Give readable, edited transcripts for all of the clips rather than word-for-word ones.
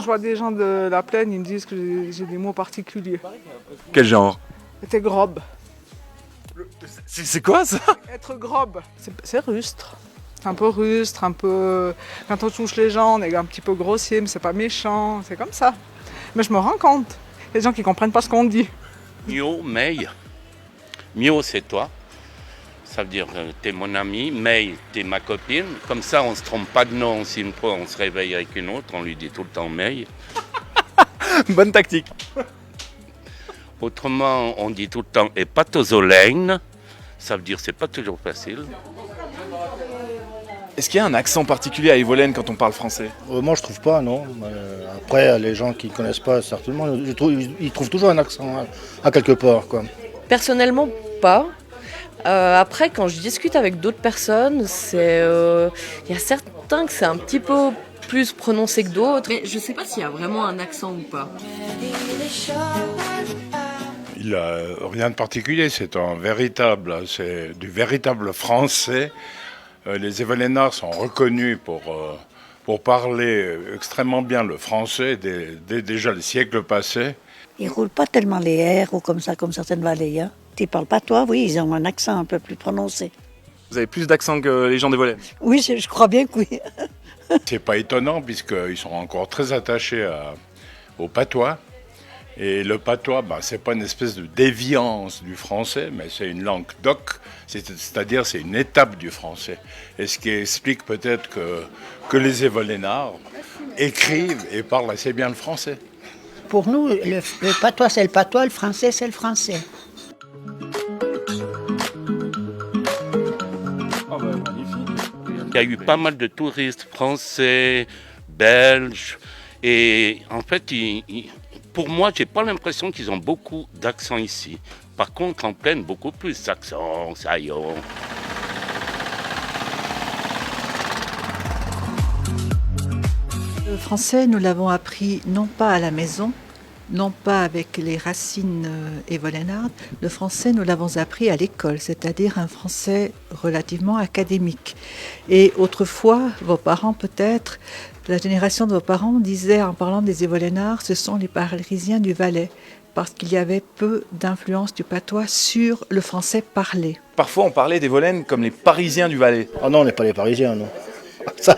je vois des gens de la plaine, ils me disent que j'ai des mots particuliers. Quel genre? T'es grobe. C'est quoi ça? Être grobe, c'est rustre. Un peu rustre, un peu... Quand on touche les gens, on est un petit peu grossier, mais c'est pas méchant, c'est comme ça. Mais je me rends compte, il y a des gens qui comprennent pas ce qu'on dit. Mio, May. Mio, c'est toi. Ça veut dire t'es mon ami. May, t'es ma copine. Comme ça, on se trompe pas de nom. Si une fois on se réveille avec une autre, on lui dit tout le temps May. Bonne tactique. Autrement, on dit tout le temps epatozolein. Ça veut dire c'est pas toujours facile. Est-ce qu'il y a un accent particulier à Evolène quand on parle français? Moi, je trouve pas, non. Après, les gens qui ne connaissent pas, certainement, ils trouvent toujours un accent à quelque part, quoi. Personnellement, pas. Après, quand je discute avec d'autres personnes, il y a certains que c'est un petit peu plus prononcé que d'autres. Mais je sais pas s'il y a vraiment un accent ou pas. Il n'a rien de particulier, c'est du véritable français. Les Evolénards sont reconnus pour parler extrêmement bien le français dès déjà les siècles passés. Ils roulent pas tellement les R ou comme ça, comme certaines vallées. Hein. Ils parlent pas toi, oui, ils ont un accent un peu plus prononcé. Vous avez plus d'accent que les gens d'Evolène? Oui, je crois bien que oui. C'est pas étonnant puisqu'ils sont encore très attachés au patois. Et le patois, c'est pas une espèce de déviance du français, mais c'est une langue d'oc, c'est-à-dire c'est une étape du français. Et ce qui explique peut-être que les Evolénards écrivent et parlent assez bien le français. Pour nous, le patois c'est le patois, le français c'est le français. Il y a eu pas mal de touristes français, belges. Et en fait, pour moi, j'ai pas l'impression qu'ils ont beaucoup d'accent ici. Par contre, en plaine, beaucoup plus d'accent, saillot. Le français, nous l'avons appris non pas à la maison, non pas avec les racines evolénardes. Le français, nous l'avons appris à l'école, c'est-à-dire un français relativement académique. Et autrefois, vos parents peut-être, la génération de vos parents disait en parlant des Evolénards, ce sont les Parisiens du Valais, parce qu'il y avait peu d'influence du patois sur le français parlé. Parfois, on parlait d'Evolène comme les Parisiens du Valais. Ah non, on n'est pas les Parisiens, non. Ça,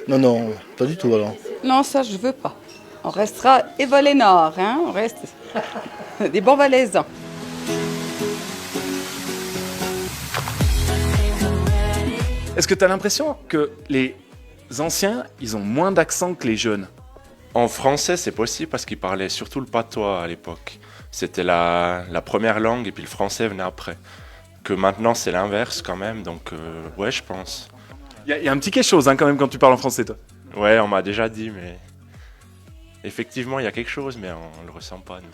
non, pas du tout alors. Non, ça, je veux pas. On restera Evolénards, hein, on reste des bons Valaisans. Est-ce que tu as l'impression que les anciens, ils ont moins d'accent que les jeunes? En français, c'est possible parce qu'ils parlaient surtout le patois à l'époque. C'était la première langue et puis le français venait après. Que maintenant, c'est l'inverse quand même, donc ouais, je pense. Il y a un petit quelque chose quand même quand tu parles en français, toi. Ouais, on m'a déjà dit, mais effectivement, il y a quelque chose, mais on le ressent pas, nous.